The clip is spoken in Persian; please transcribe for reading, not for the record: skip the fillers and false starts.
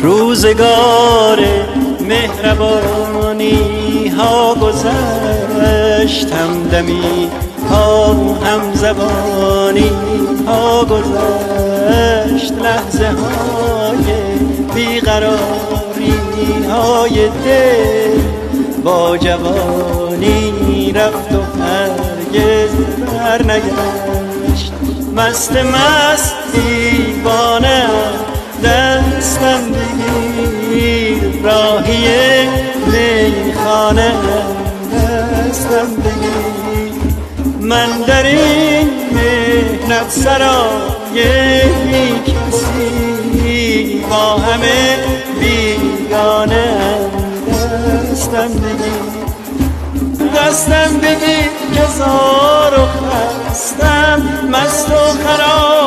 روزگار مهربانی ها گذشت، همدمی ها همزبانی ها گذشت، لحظه های بیقراری های دل با جوانی رفت و هرگز برنگشت. مست دیوانه دستم بگیر، راهی میخانه دستم بگیر، من در این مهنت سرای بی کسی با همه بیگانه دستم بگیر، دستم بگیر که زار و خستم، مست و خراب